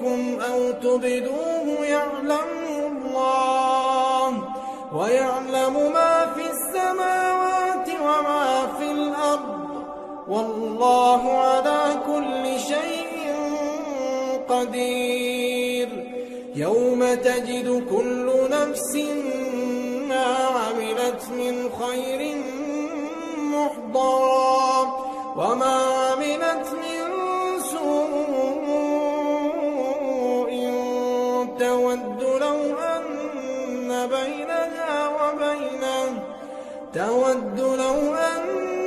منكم أو تبدوه يعلمه الله ويعلم ما في السماوات وما في الأرض والله على كل شيء قدير. يوم تجد كل نفس ما عملت من خير محضرا وما عملت من سوء تود لو أن